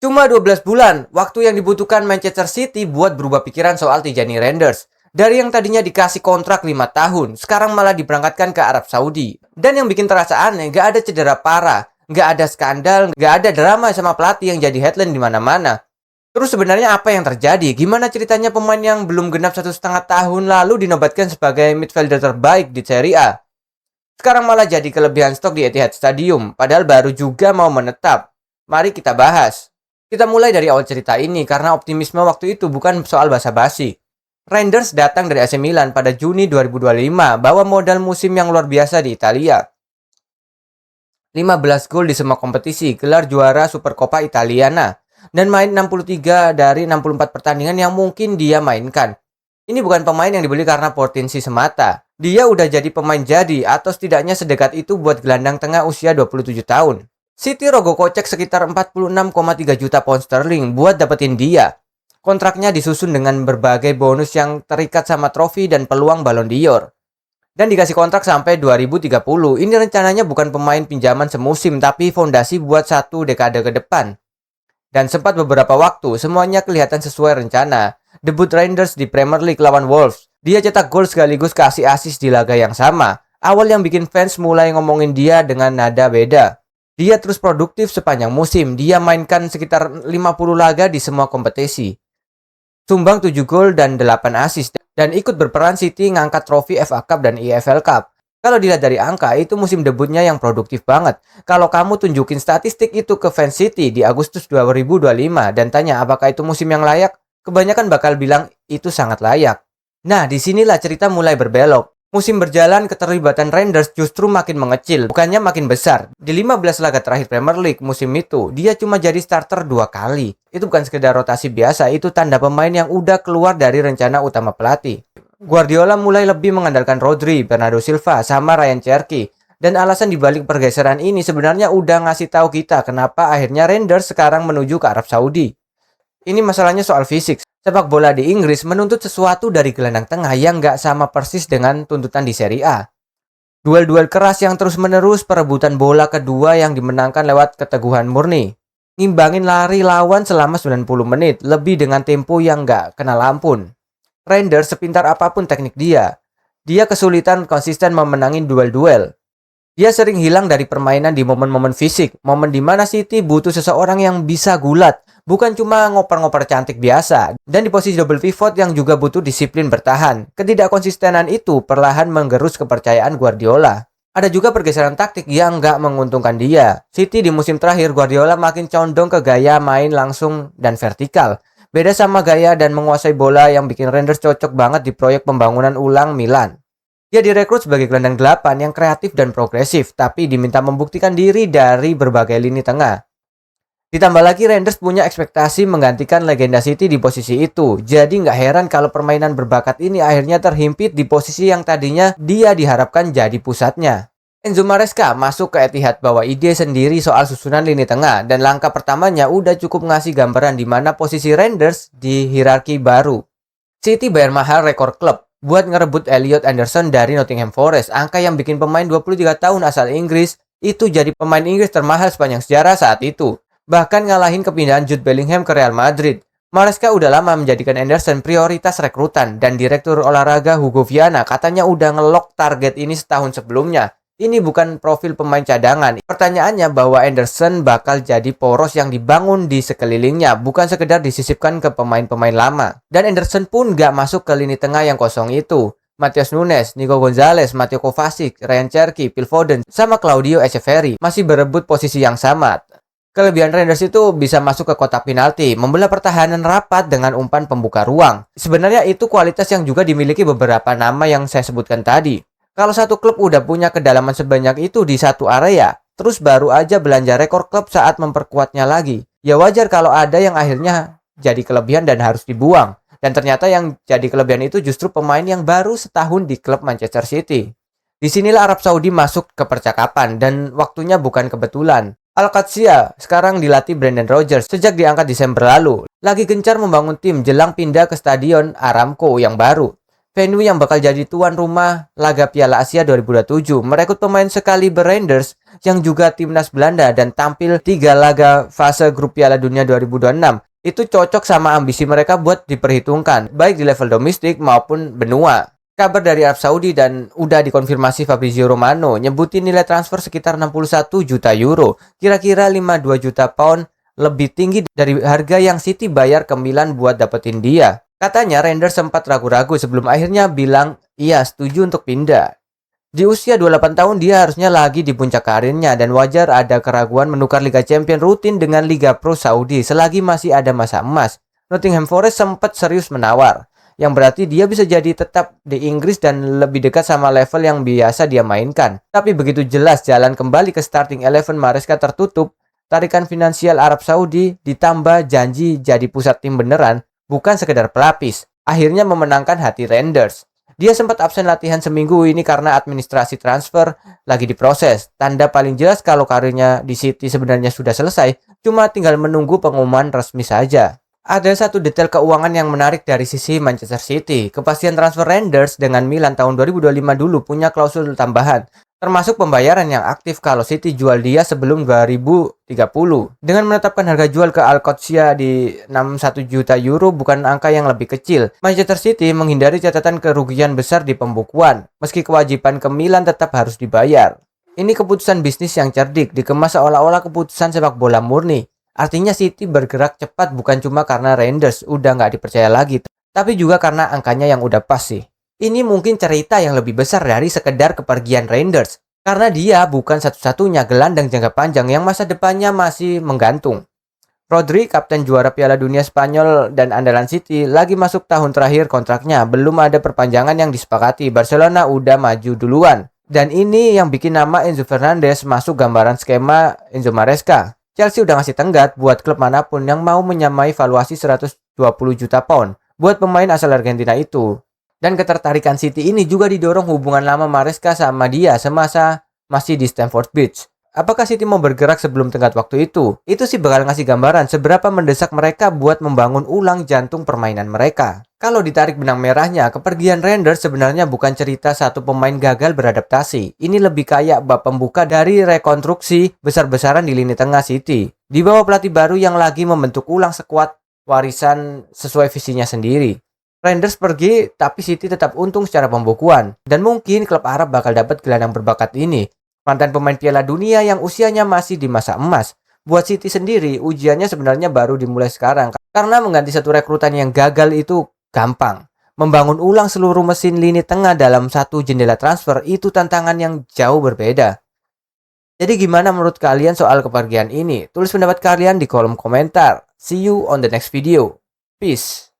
Cuma 12 bulan, waktu yang dibutuhkan Manchester City buat berubah pikiran soal Tijani Reinders. Dari yang tadinya dikasih kontrak 5 tahun, sekarang malah diberangkatkan ke Arab Saudi. Dan yang bikin terasa aneh, gak ada cedera parah, gak ada skandal, gak ada drama sama pelatih yang jadi headline di mana-mana. Terus sebenarnya apa yang terjadi? Gimana ceritanya pemain yang belum genap 1,5 tahun lalu dinobatkan sebagai midfielder terbaik di Serie A? Sekarang malah jadi kelebihan stok di Etihad Stadium, padahal baru juga mau menetap. Mari kita bahas. Kita mulai dari awal cerita ini karena optimisme waktu itu bukan soal basa-basi. Reinders datang dari AC Milan pada Juni 2025, bawa modal musim yang luar biasa di Italia. 15 gol di semua kompetisi, gelar juara Supercoppa Italiana, dan main 63 dari 64 pertandingan yang mungkin dia mainkan. Ini bukan pemain yang dibeli karena potensi semata. Dia udah jadi pemain jadi atau setidaknya sedekat itu buat gelandang tengah usia 27 tahun. City rogoh kocek sekitar 46,3 juta pound sterling buat dapetin dia. Kontraknya disusun dengan berbagai bonus yang terikat sama trofi dan peluang Ballon d'Or. Dan dikasih kontrak sampai 2030. Ini rencananya bukan pemain pinjaman semusim, tapi fondasi buat 1 dekade ke depan. Dan sempat beberapa waktu, semuanya kelihatan sesuai rencana. Debut Reinders di Premier League lawan Wolves. Dia cetak gol sekaligus kasih assist di laga yang sama. Awal yang bikin fans mulai ngomongin dia dengan nada beda. Dia terus produktif sepanjang musim. Dia mainkan sekitar 50 laga di semua kompetisi. Sumbang 7 gol dan 8 assist. Dan ikut berperan City ngangkat trofi FA Cup dan EFL Cup. Kalau dilihat dari angka, itu musim debutnya yang produktif banget. Kalau kamu tunjukin statistik itu ke fans City di Agustus 2025 dan tanya apakah itu musim yang layak, kebanyakan bakal bilang itu sangat layak. Nah, disinilah cerita mulai berbelok. Musim berjalan, keterlibatan Reinders justru makin mengecil, bukannya makin besar. Di 15 laga terakhir Premier League musim itu, dia cuma jadi starter 2 kali. Itu bukan sekedar rotasi biasa, itu tanda pemain yang udah keluar dari rencana utama pelatih. Guardiola mulai lebih mengandalkan Rodri, Bernardo Silva, sama Ryan Cherky. Dan alasan dibalik pergeseran ini sebenarnya udah ngasih tahu kita kenapa akhirnya Reinders sekarang menuju ke Arab Saudi. Ini masalahnya soal fisik. Sepak bola di Inggris menuntut sesuatu dari gelandang tengah yang nggak sama persis dengan tuntutan di Serie A. Duel-duel keras yang terus-menerus, perebutan bola kedua yang dimenangkan lewat keteguhan murni. Ngimbangin lari lawan selama 90 menit, lebih dengan tempo yang nggak kenal ampun. Reinders sepintar apapun teknik dia kesulitan konsisten memenangi duel-duel. Dia sering hilang dari permainan di momen-momen fisik, momen di mana City butuh seseorang yang bisa gulat, bukan cuma ngoper-ngoper cantik biasa. Dan di posisi double pivot yang juga butuh disiplin bertahan. Ketidakkonsistenan itu perlahan menggerus kepercayaan Guardiola. Ada juga pergeseran taktik yang nggak menguntungkan dia. City di musim terakhir Guardiola makin condong ke gaya main langsung dan vertikal. Beda sama gaya dan menguasai bola yang bikin Reinders cocok banget di proyek pembangunan ulang Milan. Dia direkrut sebagai gelandang 8 yang kreatif dan progresif, tapi diminta membuktikan diri dari berbagai lini tengah. Ditambah lagi Reinders punya ekspektasi menggantikan legenda City di posisi itu. Jadi nggak heran kalau permainan berbakat ini akhirnya terhimpit di posisi yang tadinya dia diharapkan jadi pusatnya. Enzo Maresca masuk ke Etihad bawa ide sendiri soal susunan lini tengah, dan langkah pertamanya udah cukup ngasih gambaran di mana posisi Reinders di hierarki baru. City bayar mahal rekor klub buat ngerebut Elliot Anderson dari Nottingham Forest, angka yang bikin pemain 23 tahun asal Inggris itu jadi pemain Inggris termahal sepanjang sejarah saat itu. Bahkan ngalahin kepindahan Jude Bellingham ke Real Madrid. Maresca udah lama menjadikan Anderson prioritas rekrutan, dan direktur olahraga Hugo Viana katanya udah ngelok target ini setahun sebelumnya. Ini bukan profil pemain cadangan. Pertanyaannya bahwa Anderson bakal jadi poros yang dibangun di sekelilingnya, bukan sekedar disisipkan ke pemain-pemain lama. Dan Anderson pun gak masuk ke lini tengah yang kosong itu. Matheus Nunes, Nico Gonzalez, Mateo Kovacic, Ryan Cherky, Phil Foden, sama Claudio Echeverri masih berebut posisi yang sama. Kelebihan Reinders itu bisa masuk ke kotak penalti, membelah pertahanan rapat dengan umpan pembuka ruang. Sebenarnya itu kualitas yang juga dimiliki beberapa nama yang saya sebutkan tadi. Kalau satu klub udah punya kedalaman sebanyak itu di satu area, terus baru aja belanja rekor klub saat memperkuatnya lagi, ya wajar kalau ada yang akhirnya jadi kelebihan dan harus dibuang. Dan ternyata yang jadi kelebihan itu justru pemain yang baru setahun di klub Manchester City. Disinilah Arab Saudi masuk ke percakapan, dan waktunya bukan kebetulan. Al-Qadsiya sekarang dilatih Brendan Rodgers sejak diangkat Desember lalu. Lagi gencar membangun tim jelang pindah ke stadion Aramco yang baru. venue yang bakal jadi tuan rumah laga Piala Asia 2027, merekrut pemain sekaliber Rangers yang juga timnas Belanda dan tampil 3 laga fase grup Piala Dunia 2026. Itu cocok sama ambisi mereka buat diperhitungkan, baik di level domestik maupun benua. Kabar dari Arab Saudi dan udah dikonfirmasi Fabrizio Romano nyebutin nilai transfer sekitar 61 juta euro, kira-kira 52 juta pound, lebih tinggi dari harga yang City bayar ke Milan buat dapetin dia. Katanya Rangers sempat ragu-ragu sebelum akhirnya bilang iya setuju untuk pindah. Di usia 28 tahun dia harusnya lagi di puncak karirnya dan wajar ada keraguan menukar Liga Champions rutin dengan Liga Pro Saudi selagi masih ada masa emas. Nottingham Forest sempat serius menawar, yang berarti dia bisa jadi tetap di Inggris dan lebih dekat sama level yang biasa dia mainkan. Tapi begitu jelas jalan kembali ke starting 11 Maresca tertutup, tarikan finansial Arab Saudi ditambah janji jadi pusat tim beneran, bukan sekedar pelapis, akhirnya memenangkan hati Rangers. Dia sempat absen latihan seminggu ini karena administrasi transfer lagi diproses. Tanda paling jelas kalau karirnya di City sebenarnya sudah selesai, cuma tinggal menunggu pengumuman resmi saja. Ada satu detail keuangan yang menarik dari sisi Manchester City. Kepastian transfer Rangers dengan Milan tahun 2025 dulu punya klausul tambahan, termasuk pembayaran yang aktif kalau City jual dia sebelum 2030. Dengan menetapkan harga jual ke Alcocia di 61 juta euro bukan angka yang lebih kecil. Manchester City menghindari catatan kerugian besar di pembukuan, meski kewajiban ke Milan tetap harus dibayar. Ini keputusan bisnis yang cerdik, dikemas seolah-olah keputusan sepak bola murni. Artinya City bergerak cepat bukan cuma karena Rangers udah nggak dipercaya lagi, tapi juga karena angkanya yang udah pas sih. Ini mungkin cerita yang lebih besar dari sekedar kepergian Rangers, karena dia bukan satu-satunya gelandang jangka panjang yang masa depannya masih menggantung. Rodri, kapten juara Piala Dunia Spanyol dan andalan City, lagi masuk tahun terakhir kontraknya, belum ada perpanjangan yang disepakati. Barcelona udah maju duluan. Dan ini yang bikin nama Enzo Fernandez masuk gambaran skema Enzo Maresca. Chelsea udah ngasih tenggat buat klub manapun yang mau menyamai valuasi 120 juta pound buat pemain asal Argentina itu. Dan ketertarikan City ini juga didorong hubungan lama Maresca sama dia semasa masih di Stamford Bridge. Apakah City mau bergerak sebelum tenggat waktu itu? Itu sih bakal ngasih gambaran seberapa mendesak mereka buat membangun ulang jantung permainan mereka. Kalau ditarik benang merahnya, kepergian Rangers sebenarnya bukan cerita satu pemain gagal beradaptasi. Ini lebih kayak bab pembuka dari rekonstruksi besar-besaran di lini tengah City. Di bawah pelatih baru yang lagi membentuk ulang skuad warisan sesuai visinya sendiri. Rangers pergi, tapi City tetap untung secara pembukuan. Dan mungkin klub Arab bakal dapat gelandang berbakat ini. Mantan pemain Piala Dunia yang usianya masih di masa emas. Buat City sendiri, ujiannya sebenarnya baru dimulai sekarang. Karena mengganti satu rekrutan yang gagal itu gampang. Membangun ulang seluruh mesin lini tengah dalam satu jendela transfer itu tantangan yang jauh berbeda. Jadi gimana menurut kalian soal kepergian ini? Tulis pendapat kalian di kolom komentar. See you on the next video. Peace.